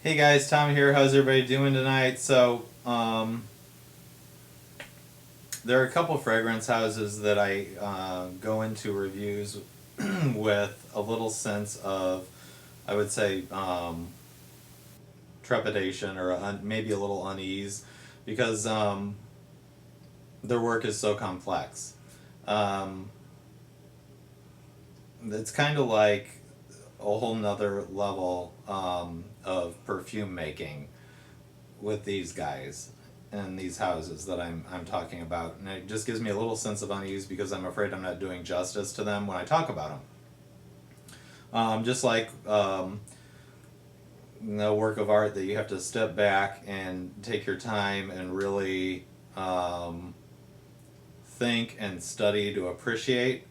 Hey guys, Tom here. How's everybody doing tonight? There are a couple fragrance houses that I go into reviews with a little sense of, I would say, trepidation or maybe a little unease because their work is so complex. It's kind of like a whole nother level of perfume making with these guys and these houses that I'm talking about, and it just gives me a little sense of unease because I'm afraid I'm not doing justice to them when I talk about them. Just like the work of art that you have to step back and take your time and really think and study to appreciate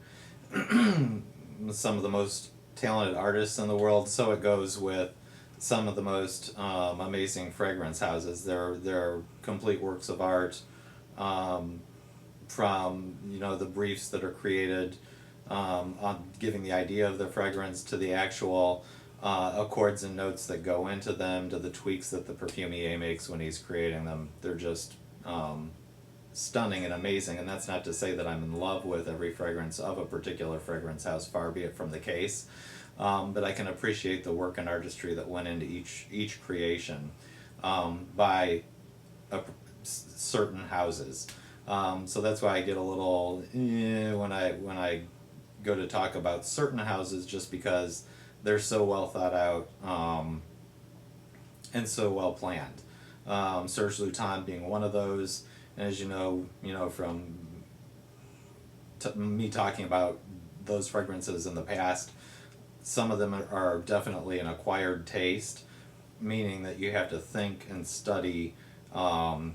some of the most talented artists in the world, so it goes with some of the most amazing fragrance houses. They're complete works of art, from the briefs that are created on giving the idea of the fragrance to the actual accords and notes that go into them to the tweaks that the perfumier makes when he's creating them. They're just stunning and amazing, and that's not to say that I'm in love with every fragrance of a particular fragrance house, far be it from the case, but I can appreciate the work and artistry that went into each creation by certain houses. So that's why I get a little when I go to talk about certain houses, just because they're so well thought out and so well planned. Serge Lutens being one of those. And as you know from me talking about those fragrances in the past, some of them are definitely an acquired taste, meaning that you have to think and study to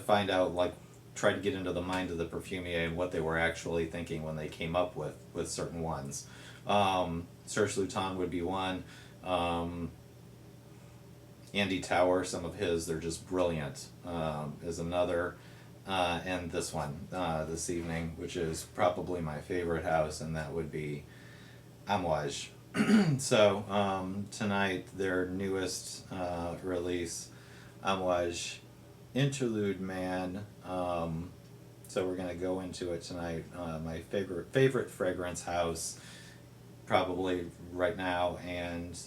find out, try to get into the mind of the perfumier and what they were actually thinking when they came up with certain ones. Serge Lutens would be one. Andy Tower, some of his, they're just brilliant, is another. And this one, this evening, which is probably my favorite house, and that would be Amouage. So, tonight, their newest release, Amouage Interlude Man. So we're going to go into it tonight. My favorite fragrance house, probably right now, and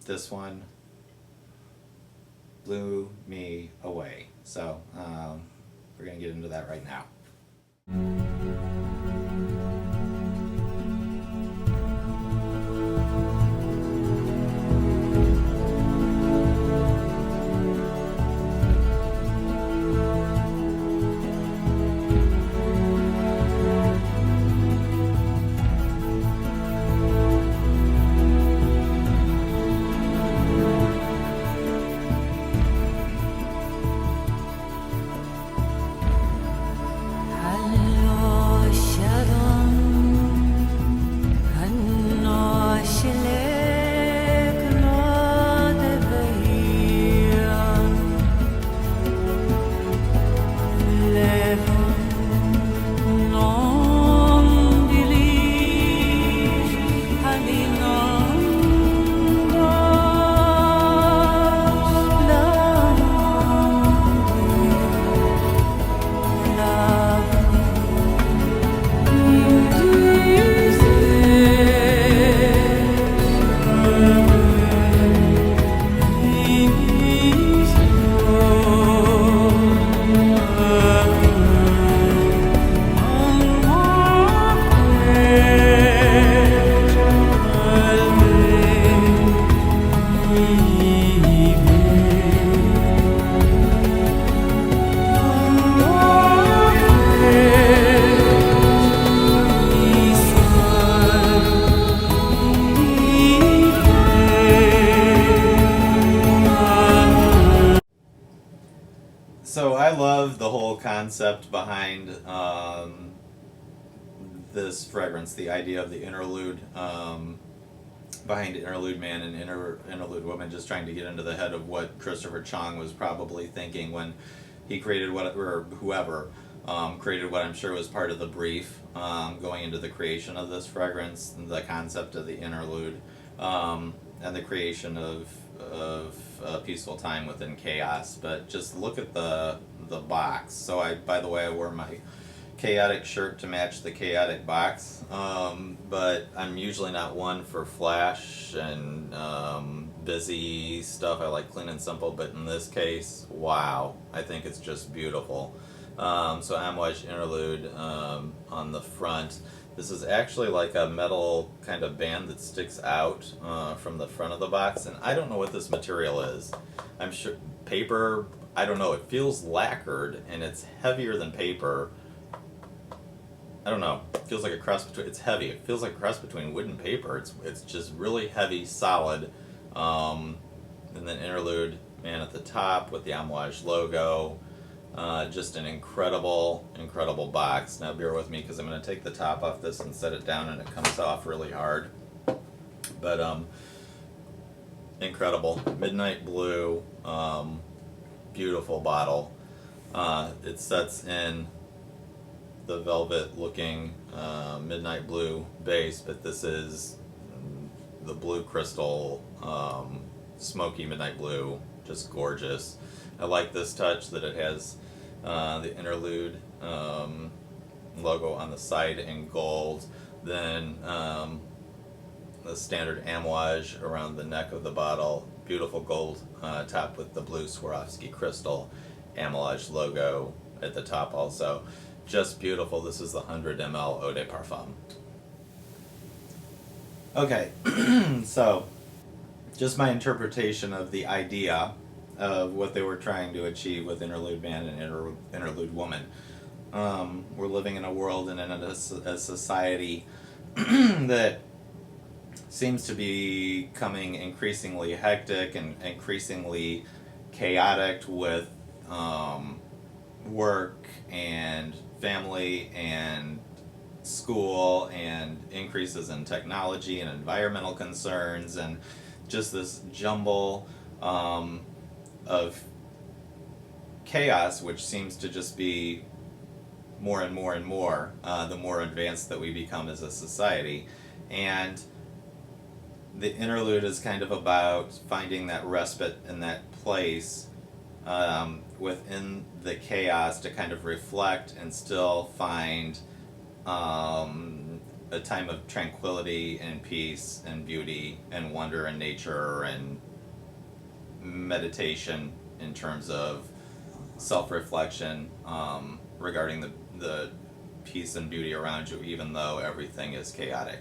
this one blew me away. So we're going to get into that right now. So I love the whole concept behind this fragrance, the idea of the interlude, behind Interlude Man and Interlude Woman, just trying to get into the head of what Christopher Chong was probably thinking when he created what, or whoever created what I'm sure was part of the brief going into the creation of this fragrance, the concept of the interlude, and the creation of of peaceful time within chaos. But just look at the box. So by the way, I wore my chaotic shirt to match the chaotic box. But I'm usually not one for flash and busy stuff. I like clean and simple. But in this case, wow, I think it's just beautiful. So Amouage Interlude on the front. This is actually like a metal kind of band that sticks out from the front of the box, and I don't know what this material is. I'm sure paper, I don't know, it feels lacquered and it's heavier than paper. I don't know, it feels like a cross between, it's heavy, it feels like a cross between wood and paper. It's just really heavy, solid. And then Interlude Man at the top with the Amouage logo. Just an incredible box. Now bear with me because I'm going to take the top off this and set it down, and it comes off really hard. But incredible. Midnight blue, beautiful bottle. It sets in the velvet looking midnight blue base, but this is the blue crystal smoky midnight blue, just gorgeous. I like this touch that it has the Interlude logo on the side in gold, then the standard Amouage around the neck of the bottle, beautiful gold top with the blue Swarovski crystal Amouage logo at the top also. Just beautiful. This is the 100 ml Eau de Parfum. Okay, so just my interpretation of the idea of what they were trying to achieve with Interlude Man and Interlude Woman. We're living in a world and in a society that seems to be becoming increasingly hectic and increasingly chaotic with work and family and school and increases in technology and environmental concerns and just this jumble of chaos, which seems to just be more and more and more the more advanced that we become as a society. And the Interlude is kind of about finding that respite in that place within the chaos to kind of reflect and still find a time of tranquility and peace and beauty and wonder and nature and meditation in terms of self-reflection regarding the peace and beauty around you, even though everything is chaotic.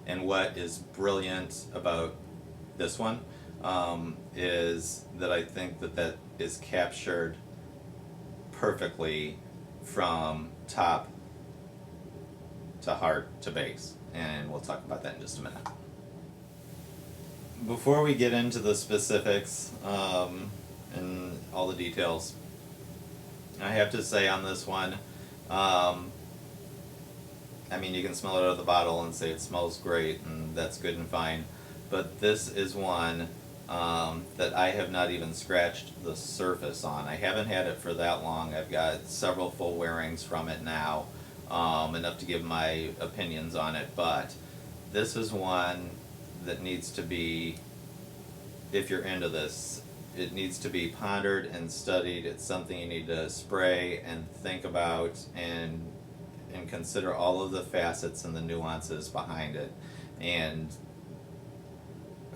And what is brilliant about this one is that I think that is captured perfectly from top to heart to base, and we'll talk about that in just a minute. Before we get into the specifics and all the details, I have to say on this one, I mean, you can smell it out of the bottle and say it smells great, and that's good and fine, but this is one that I have not even scratched the surface on. I haven't had it for that long. I've got several full wearings from it now, enough to give my opinions on it, but this is one that needs to be, if you're into this, it needs to be pondered and studied. It's something you need to spray and think about and consider all of the facets and the nuances behind it and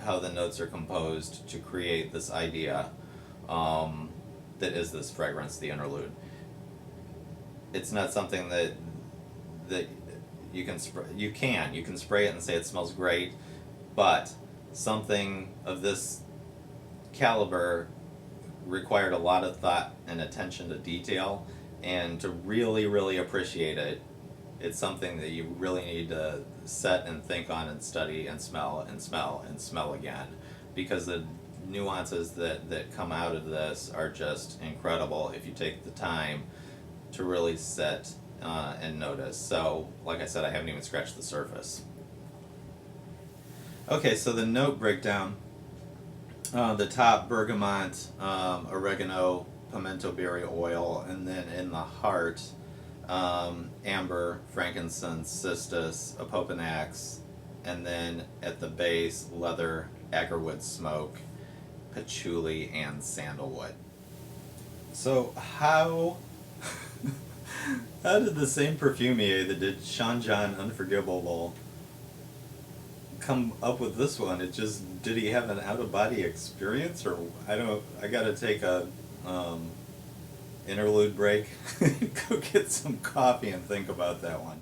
how the notes are composed to create this idea that is this fragrance, the Interlude. It's not something that you can spray. You can spray it and say it smells great, but something of this caliber required a lot of thought and attention to detail, and to really, really appreciate it, it's something that you really need to set and think on and study and smell and smell and smell again, because the nuances that come out of this are just incredible if you take the time to really sit and notice. So, like I said, I haven't even scratched the surface. Okay, so the note breakdown. The top, bergamot, oregano, pimento berry oil, and then in the heart, amber, frankincense, cistus, opopanax, and then at the base, leather, agarwood smoke, patchouli, and sandalwood. So how how did the same perfumier that did Shanjan Unforgivable come up with this one? It just, did he have an out-of-body experience, or I gotta take a interlude break, go get some coffee and think about that one.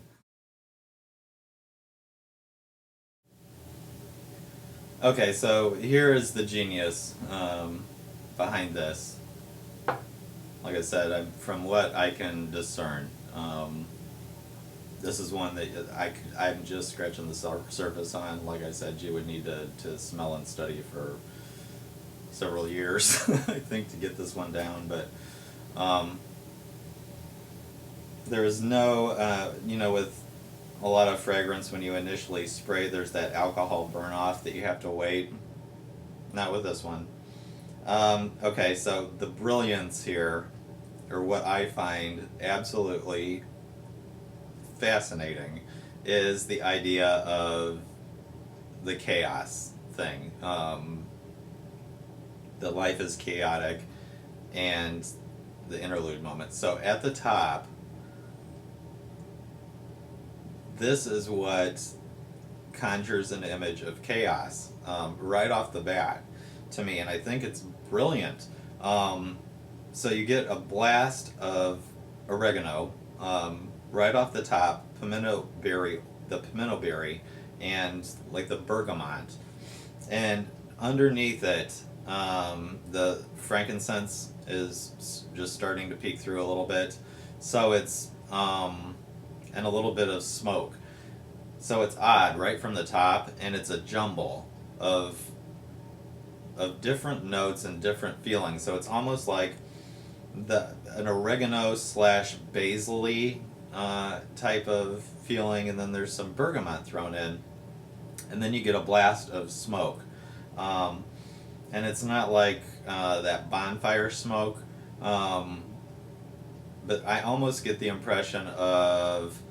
Okay, so here is the genius behind this. Like I said, from what I can discern, this is one that I'm just scratching the surface on. Like I said, you would need to smell and study for several years, I think, to get this one down. But there is no, with a lot of fragrance, when you initially spray, there's that alcohol burn off that you have to wait. Not with this one. Okay, so the brilliance here, or what I find absolutely fascinating, is the idea of the chaos thing. The life is chaotic, and the interlude moment. So at the top, this is what conjures an image of chaos right off the bat to me, and I think it's brilliant. So you get a blast of oregano right off the top, the pimento berry, and like the bergamot, and underneath it, the frankincense is just starting to peek through a little bit. So it's and a little bit of smoke. So it's odd right from the top, and it's a jumble of different notes and different feelings. So it's almost like an oregano slash basil-y type of feeling, and then there's some bergamot thrown in, and then you get a blast of smoke. And it's not like that bonfire smoke, but I almost get the impression of,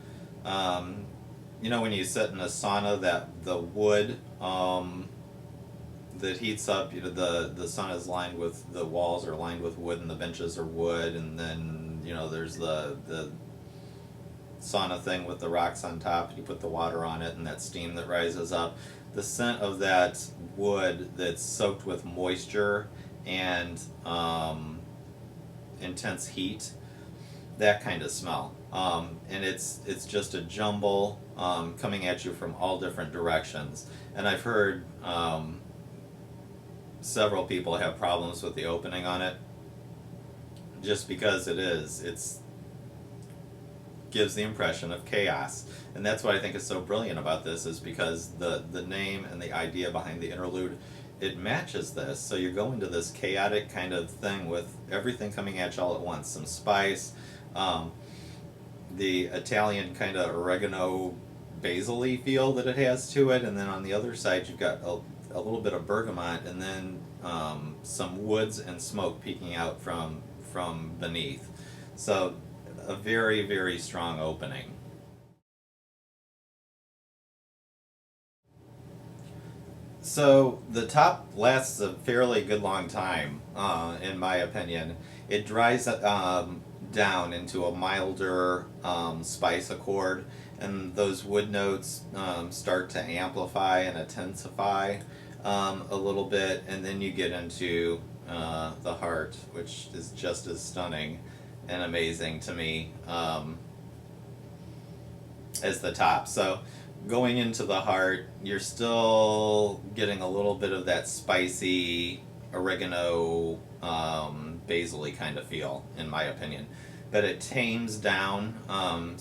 when you sit in a sauna, that the wood that heats up, the sauna is lined with, the walls are lined with wood and the benches are wood, and then, there's the sauna thing with the rocks on top, and you put the water on it and that steam that rises up. The scent of that wood that's soaked with moisture and intense heat, that kind of smell. And it's just a jumble coming at you from all different directions. And I've heard several people have problems with the opening on it, just because it's gives the impression of chaos. And that's what I think is so brilliant about this, is because the name and the idea behind the interlude, it matches this. So you go into this chaotic kind of thing with everything coming at you all at once. Some spice, the Italian kind of oregano basil-y feel that it has to it, and then on the other side you've got a little bit of bergamot, and then some woods and smoke peeking out from beneath. So a very, very strong opening. So the top lasts a fairly good long time, in my opinion. It dries down into a milder spice accord, and those wood notes start to amplify and intensify a little bit, and then you get into the heart, which is just as stunning and amazing to me as the top. So going into the heart, you're still getting a little bit of that spicy oregano, basil-y kind of feel, in my opinion. But it tames down, and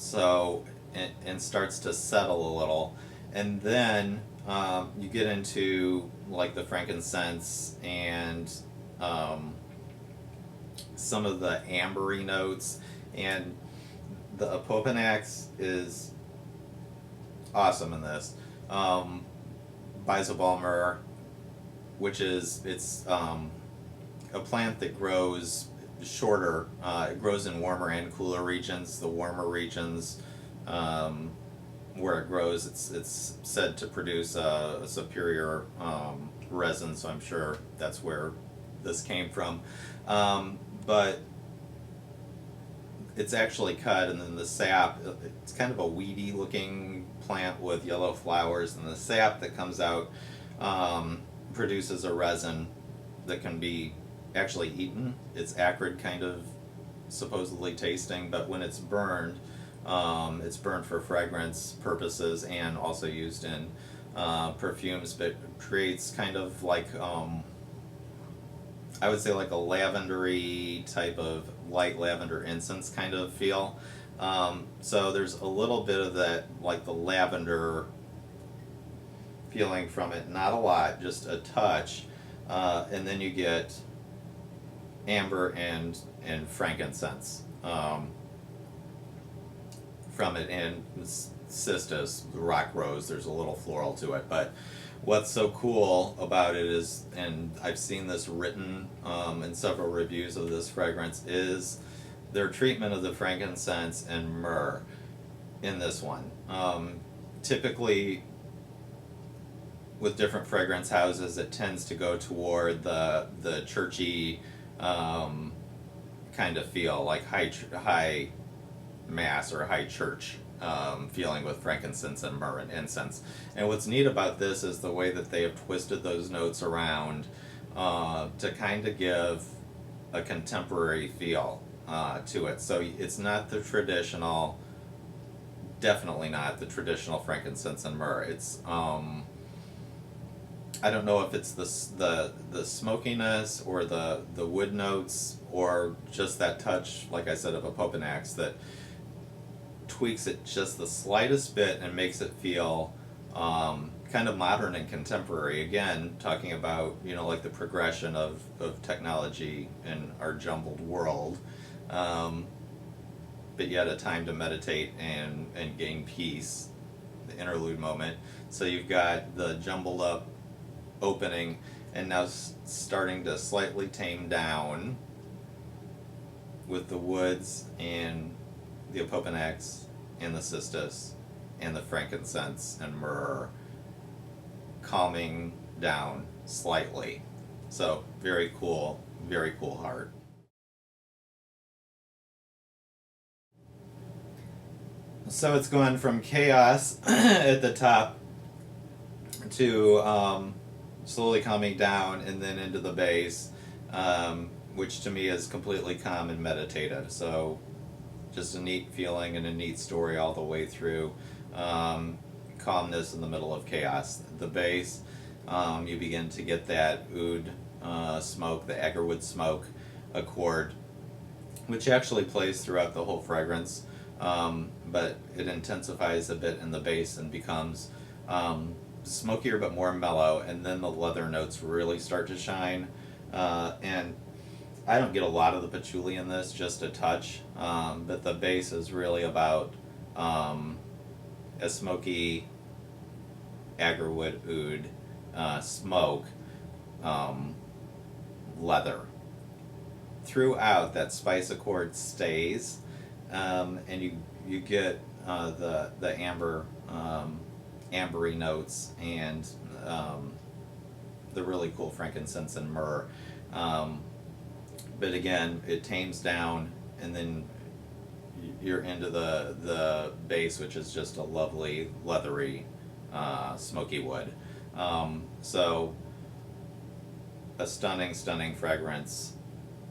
starts to settle a little. And then you get into like the frankincense and some of the ambery notes, and the Apopanax is awesome in this. Bisobalmer, which is, it's a plant that grows shorter. It grows in warmer and cooler regions. The warmer regions, where it grows, it's said to produce a superior resin, so I'm sure that's where this came from. But it's actually cut, and then the sap, it's kind of a weedy looking plant with yellow flowers, and the sap that comes out produces a resin that can be actually eaten. It's acrid kind of supposedly tasting, but when it's burned for fragrance purposes and also used in perfumes, but creates kind of like I would say like a lavendery type of light lavender incense kind of feel. So there's a little bit of that, like the lavender feeling from it, not a lot, just a touch, and then you get amber and frankincense from it, and cistus, the rock rose. There's a little floral to it, but what's so cool about it is, and I've seen this written in several reviews of this fragrance, is their treatment of the frankincense and myrrh in this one. Typically, with different fragrance houses, it tends to go toward the churchy kind of feel, like high mass or high church feeling with frankincense and myrrh and incense. And what's neat about this is the way that they have twisted those notes around to kind of give a contemporary feel to it. So it's not the traditional, definitely not the traditional frankincense and myrrh. It's I don't know if it's the smokiness or the wood notes or just that touch, like I said, of a Popanax that tweaks it just the slightest bit and makes it feel kind of modern and contemporary. Again, talking about, like the progression of technology in our jumbled world, but yet a time to meditate and gain peace, the interlude moment. So you've got the jumbled up opening and now starting to slightly tame down with the woods and the Popanax and the cistus and the frankincense and myrrh calming down slightly. So very cool heart. So it's going from chaos at the top to slowly calming down and then into the base, which to me is completely calm and meditative. So just a neat feeling and a neat story all the way through. Calmness in the middle of chaos. The base, you begin to get that oud smoke, the agarwood smoke accord, which actually plays throughout the whole fragrance, but it intensifies a bit in the base and becomes smokier but more mellow, and then the leather notes really start to shine. And I don't get a lot of the patchouli in this, just a touch, but the base is really about a smoky agarwood oud smoke, leather. Throughout, that spice accord stays, and you get the amber, ambery notes and the really cool frankincense and myrrh. But again, it tames down, and then you're into the base, which is just a lovely leathery smoky wood. So a stunning fragrance.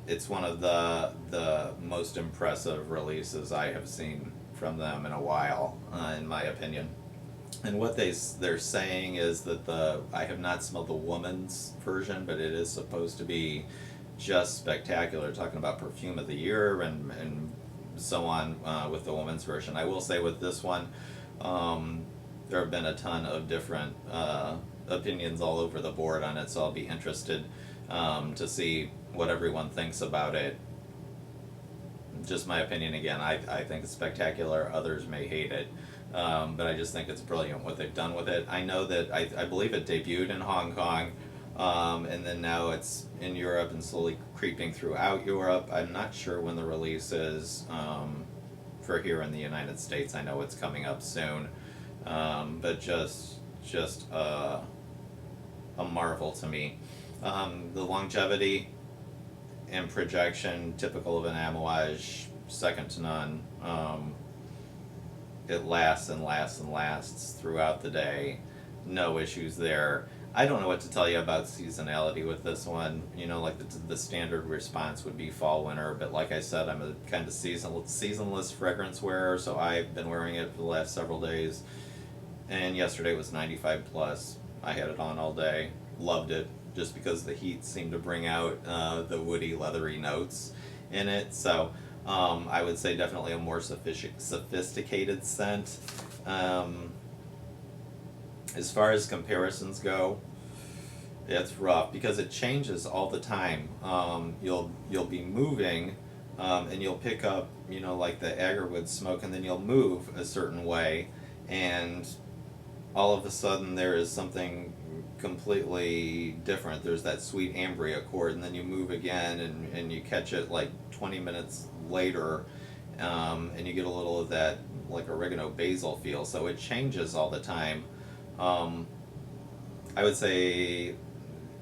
It's one of the most impressive releases I have seen from them in a while, in my opinion. And what they're saying is that I have not smelled the woman's version, but it is supposed to be just spectacular, talking about perfume of the year and so on with the woman's version. I will say with this one, there have been a ton of different opinions all over the board on it, so I'll be interested to see what everyone thinks about it. Just my opinion again, I think it's spectacular, others may hate it. But I just think it's brilliant what they've done with it. I know that I believe it debuted in Hong Kong, and then now it's in Europe and slowly creeping throughout Europe. I'm not sure when the release is for here in the United States. I know it's coming up soon, but just a marvel to me. The longevity and projection, typical of an Amouage, second to none. It lasts and lasts and lasts throughout the day. No issues there. I don't know what to tell you about seasonality with this one. You know, like the standard response would be fall, winter, but like I said, I'm a kind of seasonless fragrance wearer, so I've been wearing it for the last several days. And yesterday was 95 plus. I had it on all day. Loved it, just because the heat seemed to bring out the woody, leathery notes in it. So I would say definitely a more sophisticated scent. As far as comparisons go, it's rough because it changes all the time. You'll be moving, and you'll pick up, you know, like the agarwood smoke, and then you'll move a certain way, and all of a sudden there is something completely different. There's that sweet ambria chord, and then you move again, and you catch it like 20 minutes later, and you get a little of that like oregano basil feel. So it changes all the time. I would say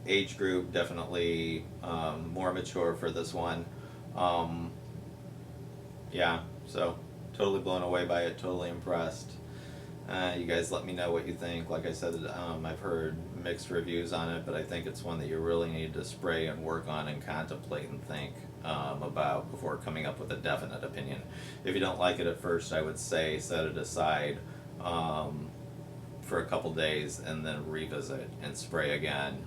age group definitely more mature for this one. Yeah, so totally blown away by it, totally impressed. You guys let me know what you think. Like I said, I've heard mixed reviews on it, but I think it's one that you really need to spray and work on and contemplate and think about before coming up with a definite opinion. If you don't like it at first, I would say set it aside for a couple days and then revisit and spray again,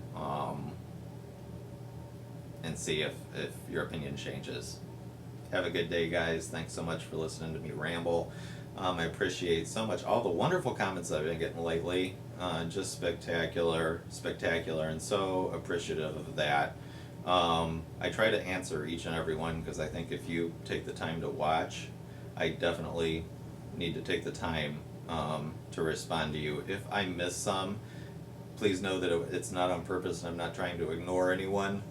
and see if your opinion changes. Have a good day, guys. Thanks so much for listening to me ramble. I appreciate so much all the wonderful comments I've been getting lately. Just spectacular, and so appreciative of that. I try to answer each and every one because I think if you take the time to watch, I definitely need to take the time to respond to you. If I miss some, please know that it's not on purpose and I'm not trying to ignore anyone.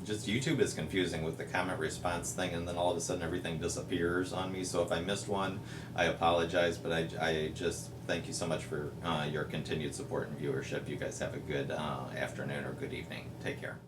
Just YouTube is confusing with the comment response thing, and then all of a sudden everything disappears on me. So if I missed one, I apologize, but I just thank you so much for your continued support and viewership. You guys have a good afternoon or good evening. Take care.